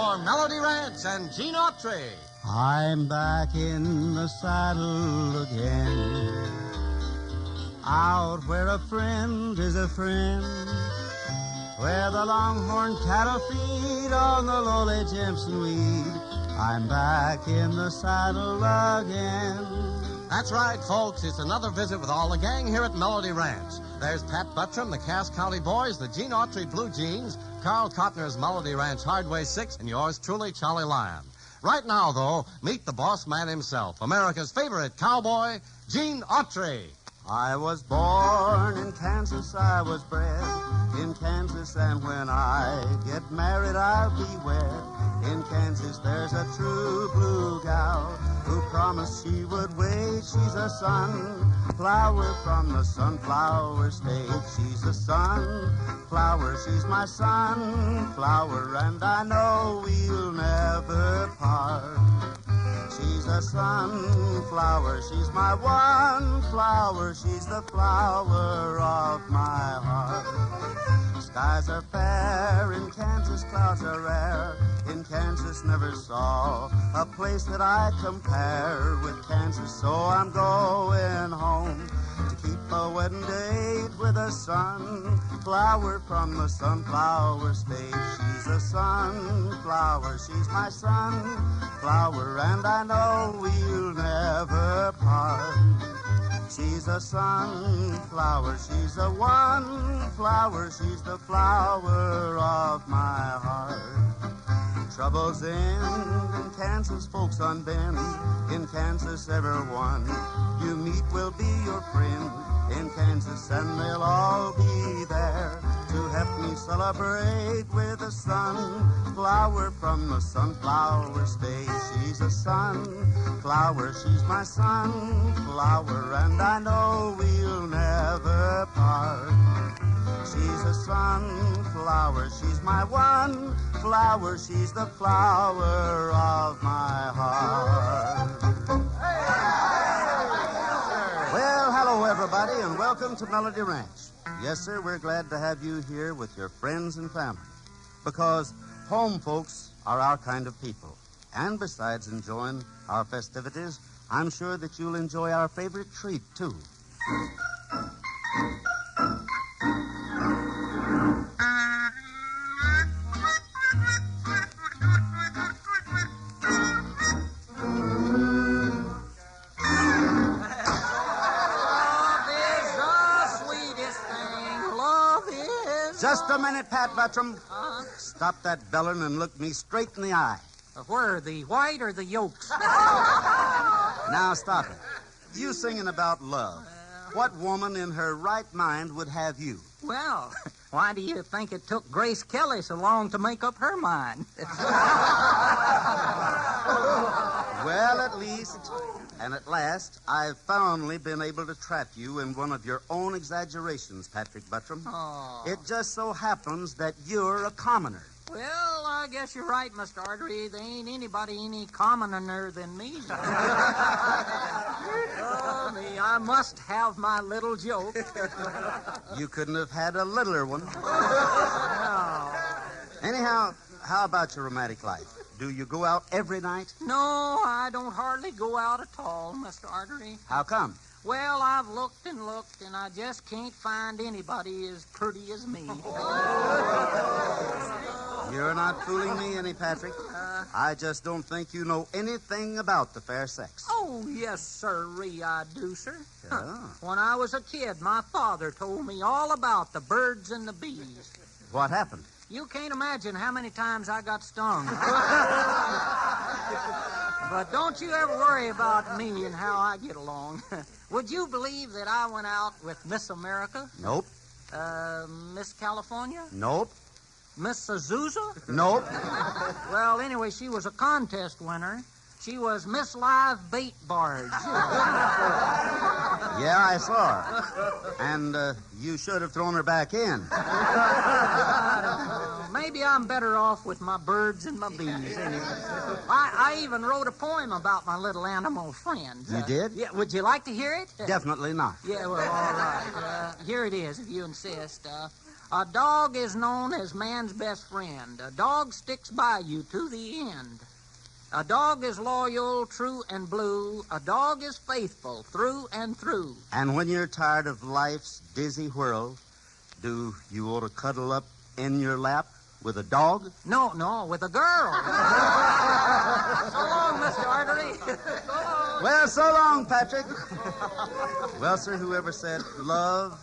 for Melody Ranch and Gene Autry. I'm back in the saddle again, out where a friend is a friend, where the longhorn cattle feed on the lowly Jimson weed. I'm back in the saddle again. That's right, folks. It's another visit with all the gang here at Melody Ranch. There's Pat Buttram, the Cass County Boys, the Gene Autry Blue Jeans, Carl Cotner's Melody Ranch Hardway 6, and yours truly, Charlie Lyon. Right now, though, meet the boss man himself, America's favorite cowboy, Gene Autry. I was born in Kansas, I was bred in Kansas, and when I get married, I'll be wed. In Kansas, there's a true blue gal who promised she would wait. She's a sunflower from the sunflower state. She's a sunflower, she's my sunflower, and I know we'll never part. She's a sunflower, she's my one flower, she's the flower of my heart. Skies are fair, in Kansas clouds are rare. In Kansas never saw a place that I compare with Kansas, so I'm going home to keep a wedding date with a sunflower from the sunflower state. She's a sunflower, she's my sunflower, and I know we'll never part. She's a sunflower, she's a one flower, she's the flower of my heart. Troubles end in Kansas, folks unbend. In Kansas, everyone you meet will be your friend. In Kansas, and they'll all be there to help me celebrate with a sunflower from the sunflower state. She's a sunflower, she's my sunflower, and I know we'll never part. She's a sunflower, she's my one flower, she's the flower of my heart. Well, hello, everybody, and welcome to Melody Ranch. Yes, sir, we're glad to have you here with your friends and family, because home folks are our kind of people. And besides enjoying our festivities, I'm sure that you'll enjoy our favorite treat, too. Just a minute, Pat Buttram. Stop that bellin' and look me straight in the eye. Where, the white or the yolks? Now, stop it. You singing about love. What woman in her right mind would have you? Well, why do you think it took Grace Kelly so long to make up her mind? Well, at least, and at last, I've finally been able to trap you in one of your own exaggerations, Patrick Buttram. Oh. It just so happens that you're a commoner. Well, I guess you're right, Mr. Autry. There ain't anybody any commoner than me. Oh, me, I must have my little joke. You couldn't have had a littler one. No. Anyhow, how about your romantic life? Do you go out every night? No, I don't hardly go out at all, Mr. Autry. How come? Well, I've looked, and I just can't find anybody as pretty as me. You're not fooling me any, Patrick. I just don't think you know anything about the fair sex. Oh, yes, sirree, I do, sir. Yeah. When I was a kid, my father told me all about the birds and the bees. What happened? You can't imagine how many times I got stung. But don't you ever worry about me and how I get along. Would you believe that I went out with Miss America? Nope. Miss California? Nope. Miss Azusa? Nope. Well, anyway, she was a contest winner. She was Miss Live Bait Barge. Yeah, I saw her. And you should have thrown her back in. Maybe I'm better off with my birds and my bees. I even wrote a poem about my little animal friends. You did? Yeah. Would you like to hear it? Definitely not. Yeah, well, all right. Here it is, if you insist. A dog is known as man's best friend. A dog sticks by you to the end. A dog is loyal, true, and blue. A dog is faithful through and through. And when you're tired of life's dizzy whirl, do you ought to cuddle up in your lap with a dog? No, with a girl. So long, Mr. Artery. So long. Well, so long, Patrick. Well, sir, whoever said love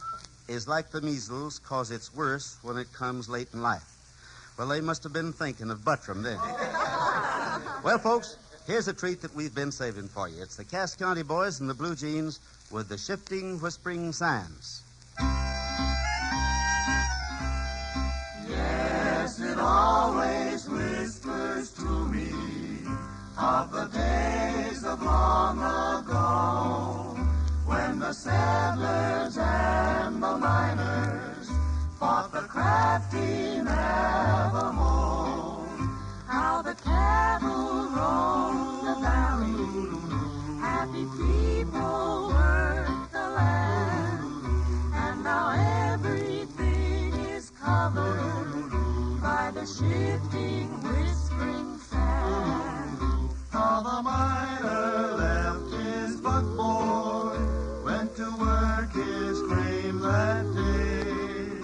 is like the measles, 'cause it's worse when it comes late in life. Well, they must have been thinking of Buttram then. Well, folks, here's a treat that we've been saving for you. It's the Cass County Boys and the Blue Jeans with the Shifting Whispering Sands. Yes, it always whispers to me of the days of long ago, when the settlers and the miners fought the crafty Navajo. How the cattle roamed the valley, happy people worked the land, and now everything is covered by the shifting, whispering sand. How the miner left his buckboard, went to work his claim that day,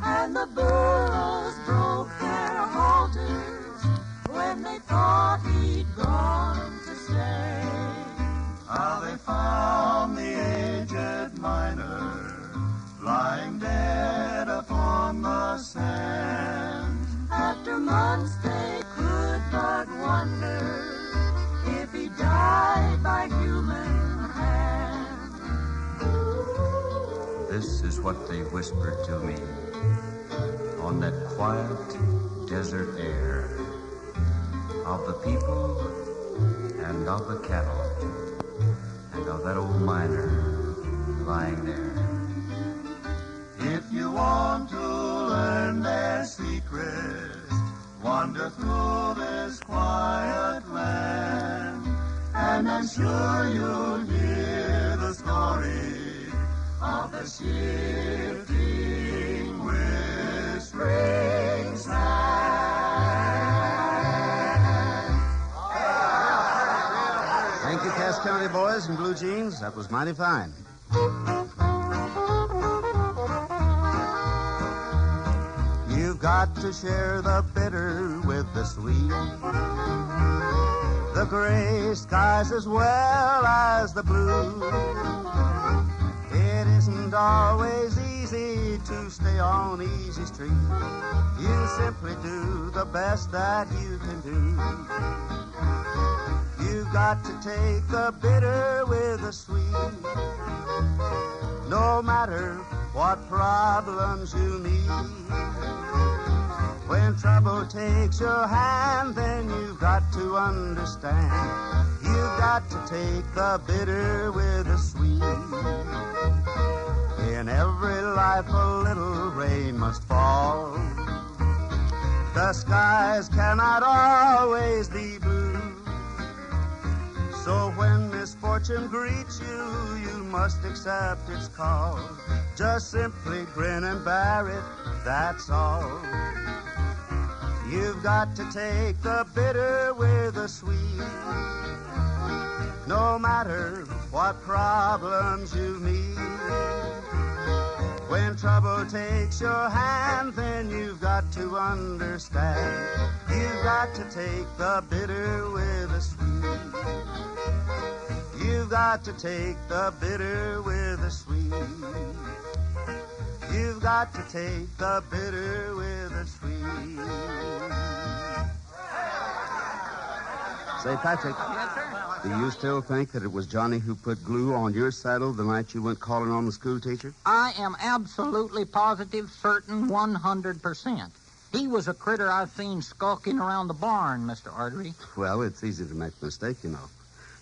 And the burros broke their halters when they thought he'd gone to stay. how they found the aged miner lying dead upon the sand. After months they could but wonder if he died by human hand. This is what they whispered to me on that quiet desert air, of the people and of the cattle and of that old miner lying there. If you want to learn their secrets, wander through this quiet land, and I'm sure you'll hear the story of the shifting, whispering sand. Thank you, Cass County Boys and Blue Jeans. That was mighty fine. You've got to share the bitter with the sweet, the gray skies as well as the blue. It isn't always easy to stay on easy street. You simply do the best that you can do. You've got to take the bitter with the sweet, no matter what problems you meet. When trouble takes your hand, then you've got to understand. You've got to take the bitter with the sweet. In every life a little rain must fall. The skies cannot always be blue. So when misfortune greets you, you must accept its call. Just simply grin and bear it, that's all. You've got to take the bitter with the sweet, no matter what problems you meet. When trouble takes your hand, then you've got to understand. You've got to take the bitter with the sweet. You've got to take the bitter with the sweet. You've got to take the bitter with the sweet. Say, Patrick. Yes, sir. Do you still think that it was Johnny who put glue on your saddle the night you went calling on the school teacher? I am absolutely positive, certain, 100%. He was a critter I've seen skulking around the barn, Mr. Artery. Well, it's easy to make a mistake, you know,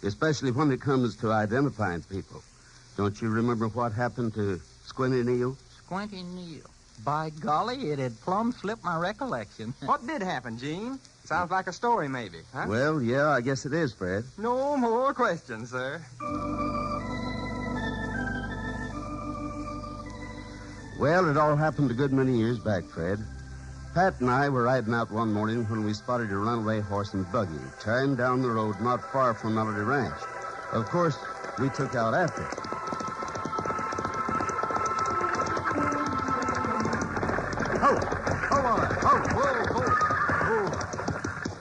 especially when it comes to identifying people. Don't you remember what happened to Squinty Neal? Squinty Neal. By golly, it had plumb slipped my recollection. What did happen, Gene? Sounds like a story, maybe, huh? Well, yeah, I guess it is, Fred. No more questions, sir. Well, it all happened a good many years back, Fred. Pat and I were riding out one morning when we spotted a runaway horse and buggy tearing down the road not far from Melody Ranch. Of course, we took out after it.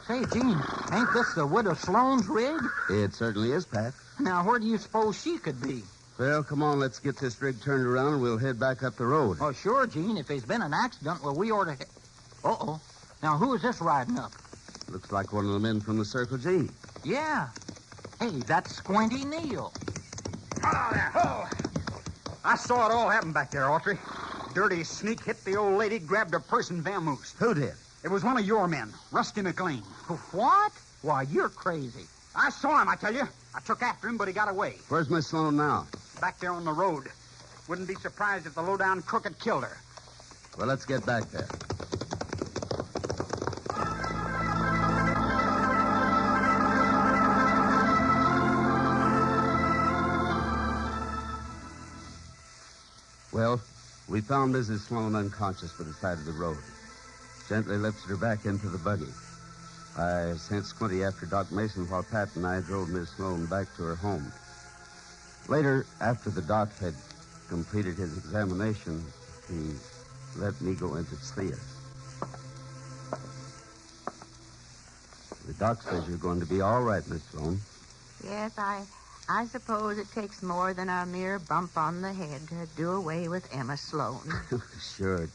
Say, Gene, ain't this the Widow Sloane's rig? It certainly is, Pat. Now, where do you suppose she could be? Well, come on, let's get this rig turned around and we'll head back up the road. Oh, sure, Gene. If there's been an accident, well, we ought to... Uh-oh. Now, who is this riding up? Looks like one of the men from the Circle G. Yeah. Hey, that's Squinty Neal. Oh, there. Oh. I saw it all happen back there, Autry. Dirty sneak hit the old lady, grabbed her purse and vamoosed. Who did? It was one of your men, Rusty McLean. What? Why, you're crazy. I saw him, I tell you. I took after him, but he got away. Where's Miss Sloan now? Back there on the road. Wouldn't be surprised if the low-down crook had killed her. Well, let's get back there. Well, we found Mrs. Sloan unconscious by the side of the road. Gently lifted her back into the buggy. I sent Squinty after Doc Mason while Pat and I drove Miss Sloan back to her home. Later, after the doc had completed his examination, he let me go in to see her. The doc says you're going to be all right, Miss Sloan. Yes, I suppose it takes more than a mere bump on the head to do away with Emma Sloan. Sure it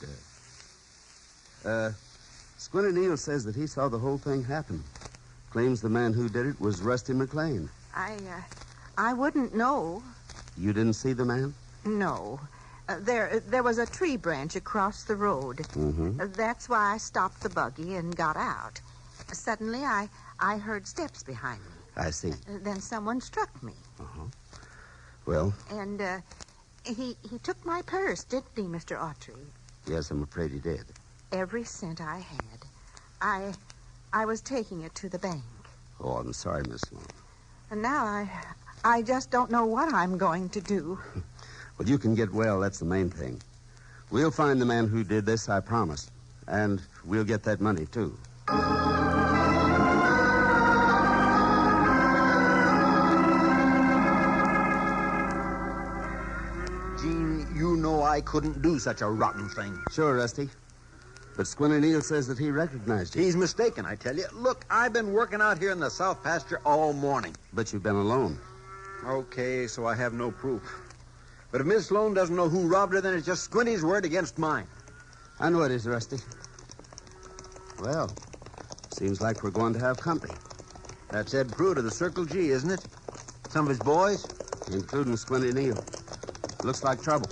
does. Squinty Neal says that he saw the whole thing happen. Claims the man who did it was Rusty McLean. I wouldn't know. You didn't see the man? No. There was a tree branch across the road. Mm-hmm. That's why I stopped the buggy and got out. Suddenly, I heard steps behind me. I see. Then someone struck me. Uh-huh. Well? And he took my purse, didn't he, Mr. Autry? Yes, I'm afraid he did. Every cent I had. I was taking it to the bank. Oh, I'm sorry, Miss Sloan. And now I just don't know what I'm going to do. Well, you can get well, that's the main thing. We'll find the man who did this, I promise. And we'll get that money, too. Gene, you know I couldn't do such a rotten thing. Sure, Rusty. But Squinty Neal says that he recognized you. He's mistaken, I tell you. Look, I've been working out here in the south pasture all morning. But you've been alone. Okay, so I have no proof. But if Miss Sloan doesn't know who robbed her, then it's just Squinty's word against mine. I know it is, Rusty. Well, seems like we're going to have company. That's Ed Pruitt of the Circle G, isn't it? Some of his boys? Including Squinty Neal. Looks like trouble.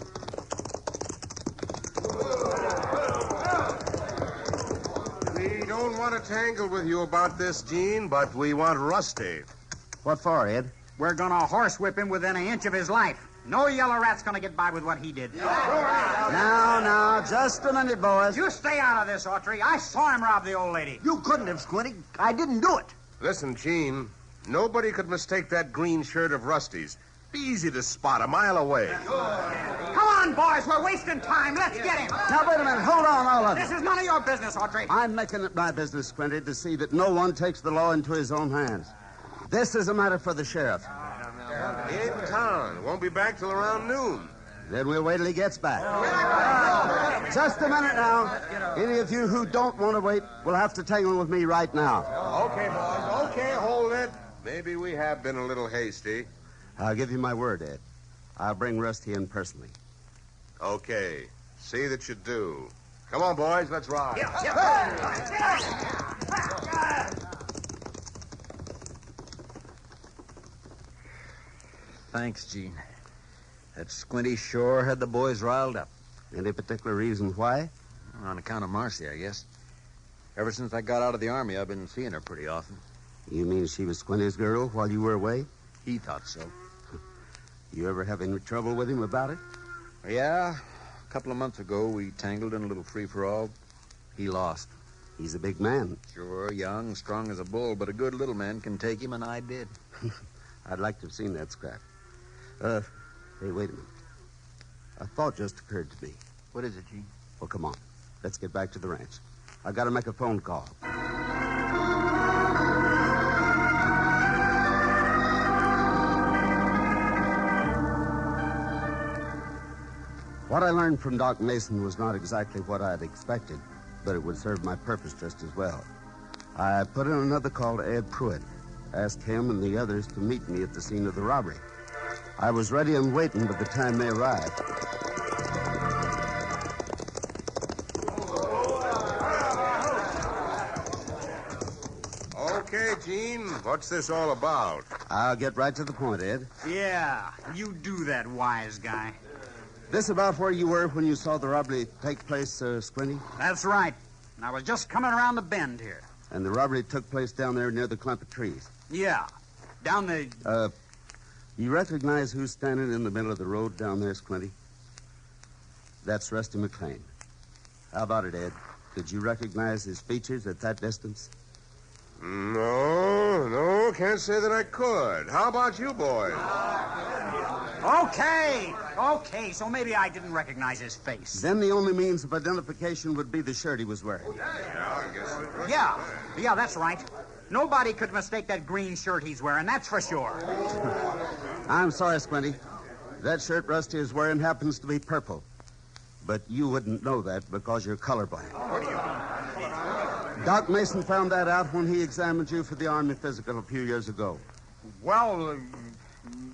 We don't want to tangle with you about this, Gene, but we want Rusty. What for, Ed? We're gonna horsewhip him within an inch of his life. No yellow rat's gonna get by with what he did. Now, just a minute, boys. You stay out of this, Autry. I saw him rob the old lady. You couldn't have, Squinty. I didn't do it. Listen, Gene, nobody could mistake that green shirt of Rusty's. Be easy to spot a mile away. Come on, boys. We're wasting time. Let's get him. Now, wait a minute. Hold on, all of you. This is none of your business, Autry. I'm making it my business, Squinty, to see that no one takes the law into his own hands. This is a matter for the sheriff. In town. Won't be back till around noon. Then we'll wait till he gets back. Just a minute now. Any of you who don't want to wait will have to tangle with me right now. Okay, boys. Okay, hold it. Maybe we have been a little hasty. I'll give you my word, Ed. I'll bring Rusty in personally. Okay. See that you do. Come on, boys. Let's ride. Thanks, Gene. That Squinty sure had the boys riled up. Any particular reason why? On account of Marcy, I guess. Ever since I got out of the Army, I've been seeing her pretty often. You mean she was Squinty's girl while you were away? He thought so. You ever have any trouble with him about it? Yeah. A couple of months ago, we tangled in a little free-for-all. He lost. He's a big man. Sure, young, strong as a bull, but a good little man can take him, and I did. I'd like to have seen that scrap. Hey, wait a minute. A thought just occurred to me. What is it, Gene? Well, come on. Let's get back to the ranch. I got to make a phone call. What I learned from Doc Mason was not exactly what I had expected, but it would serve my purpose just as well. I put in another call to Ed Pruitt, asked him and the others to meet me at the scene of the robbery. I was ready and waiting by the time they arrived. Okay, Gene, what's this all about? I'll get right to the point, Ed. Yeah, you do that, wise guy. This about where you were when you saw the robbery take place, Squinty? That's right. I was just coming around the bend here. And the robbery took place down there near the clump of trees? Yeah, down the... You recognize who's standing in the middle of the road down there, Squinty? That's Rusty McLean. How about it, Ed? Did you recognize his features at that distance? No, can't say that I could. How about you, boys? Okay, so maybe I didn't recognize his face. Then the only means of identification would be the shirt he was wearing. Yeah, that's right. Nobody could mistake that green shirt he's wearing, that's for sure. I'm sorry, Squinty. That shirt Rusty is wearing happens to be purple. But you wouldn't know that because you're colorblind. Doc Mason found that out when he examined you for the Army physical a few years ago. Well,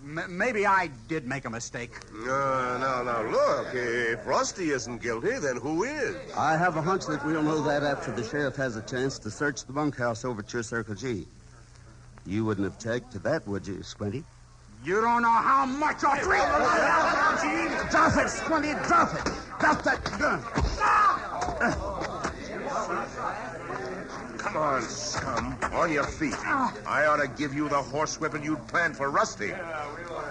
maybe I did make a mistake. No, look. If Rusty isn't guilty, then who is? I have a hunch that we'll know that after the sheriff has a chance to search the bunkhouse over at your Circle G. You wouldn't object to that, would you, Squinty? You don't know how much Autry... Drop it, Squinty, drop it. Drop that gun. Come on, scum. On your feet. I ought to give you the horsewhipping you'd planned for Rusty.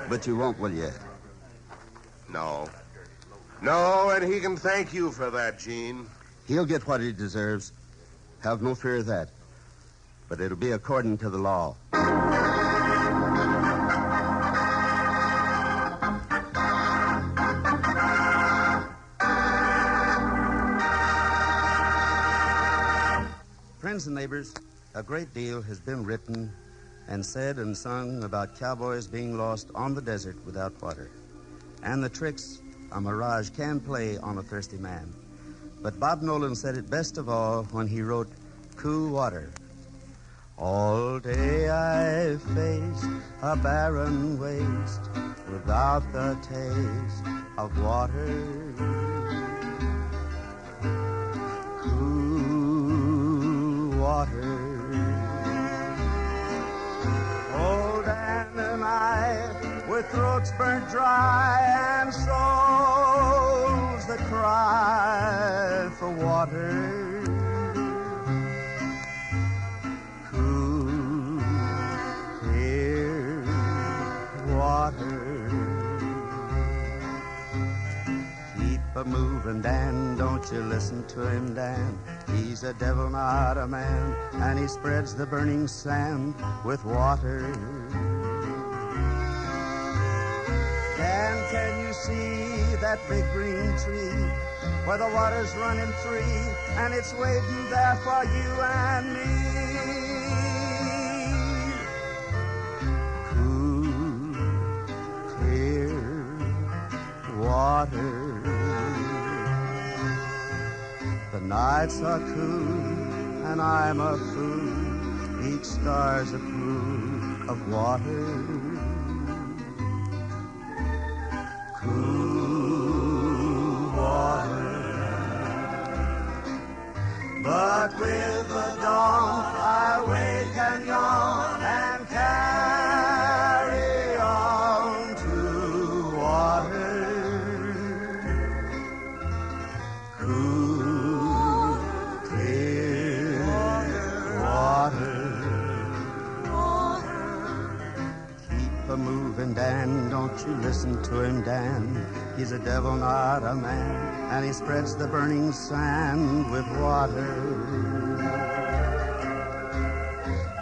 But you won't, will you? No, and he can thank you for that, Gene. He'll get what he deserves. Have no fear of that. But it'll be according to the law. Friends and neighbors, a great deal has been written and said and sung about cowboys being lost on the desert without water, and the tricks a mirage can play on a thirsty man. But Bob Nolan said it best of all when he wrote Cool Water. All day I faced a barren waste without the taste of water. Water. Old Dan and I, with throats burnt dry and souls that cry for water. Cool, clear water. Keep a-moving, Dan, don't you listen to him, Dan. He's a devil, not a man, and he spreads the burning sand with water. Dan, can you see that big green tree where the water's running free and it's waiting there for you and me? Cool, clear water. The nights are cool, and I'm a fool. Each star's a pool of water. Cool water. But with the dawn, I wake and yawn and carry on to water. Moving, Dan, don't you listen to him, Dan. He's a devil, not a man, and he spreads the burning sand with water.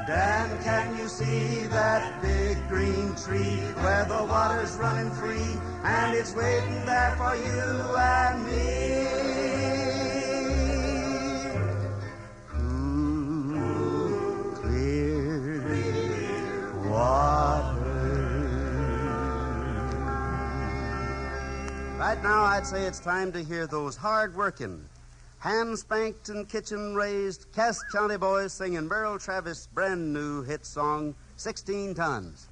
Dan, can you see that big green green tree where the water's running free, and it's waiting there for you and me. Cool, clear water. Right now, I'd say it's time to hear those hard-working, hand-spanked and kitchen-raised Cass County boys singing Merle Travis' brand-new hit song, 16 Tons.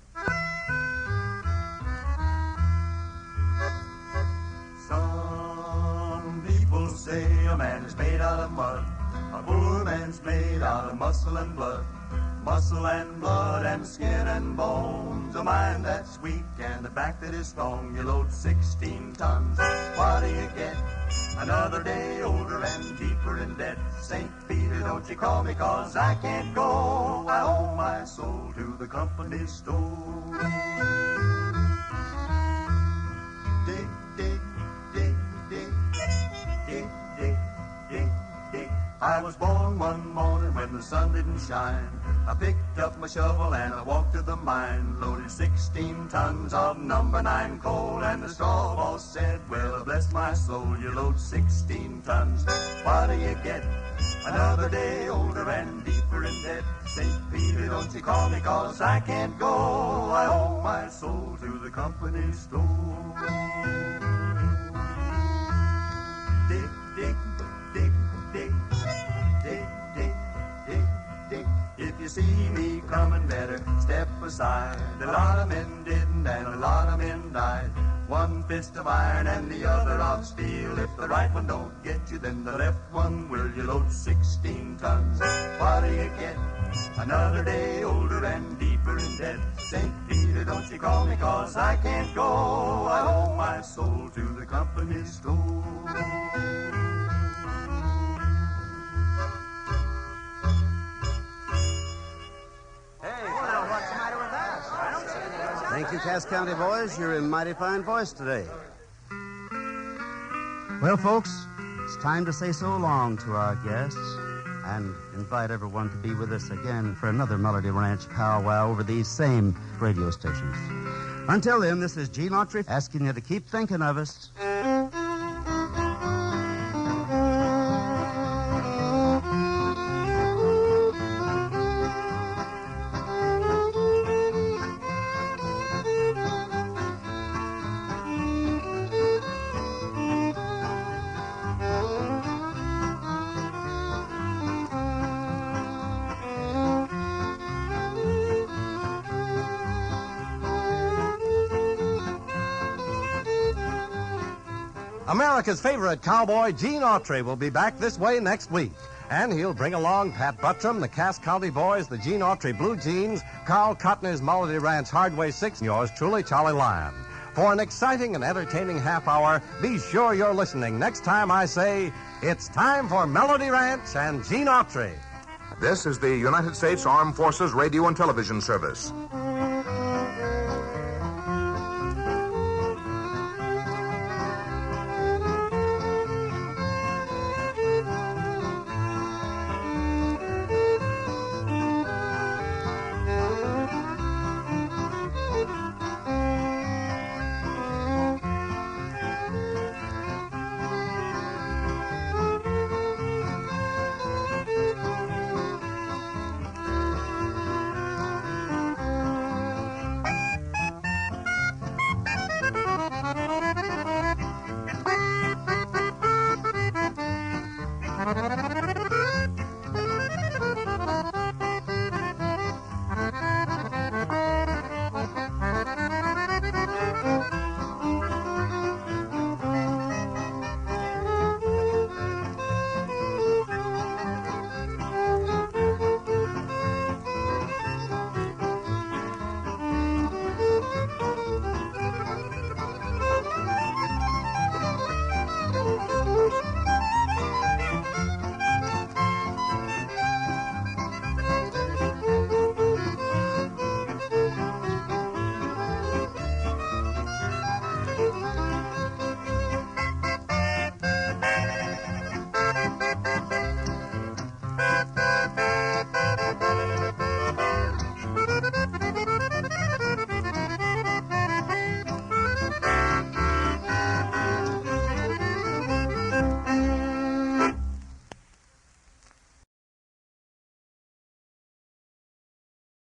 Some people say a man is made out of mud, a poor man's made out of muscle and blood. Muscle and blood and skin and bones, a mind that's weak and a back that is strong. You load 16 tons, what do you get? Another day older and deeper in debt. St. Peter, don't you call me, 'cause I can't go. I owe my soul to the company store. Dig, dig, dig, dig, dig, dig, dig, dig. I was born one morning when the sun didn't shine. I picked up my shovel and I walked to the mine, loaded 16 tons of number 9 coal, and the straw boss said, well, bless my soul, you load 16 tons, what do you get? Another day older and deeper in debt. St. Peter, don't you call me, 'cause I can't go. I owe my soul to the company store. Dig, dig, dig, dig, dig, dig, dig, dig. If you see me coming, better step aside. A lot of men didn't and a lot of men died. One fist of iron and the other of steel. If the right one don't get you, then the left one will. You load 16 tons, what do you get? Another day older and deeper in debt. St. Peter, don't you call me, 'cause I can't go. I owe my soul to the company store. Thank you, Cass County boys. You're in mighty fine voice today. Well, folks, it's time to say so long to our guests and invite everyone to be with us again for another Melody Ranch powwow over these same radio stations. Until then, this is Gene Autry asking you to keep thinking of us. America's favorite cowboy, Gene Autry, will be back this way next week. And he'll bring along Pat Buttram, the Cass County Boys, the Gene Autry Blue Jeans, Carl Cotner's Melody Ranch Hardway 6, and yours truly, Charlie Lyon. For an exciting and entertaining half hour, be sure you're listening next time I say, it's time for Melody Ranch and Gene Autry. This is the United States Armed Forces Radio and Television Service.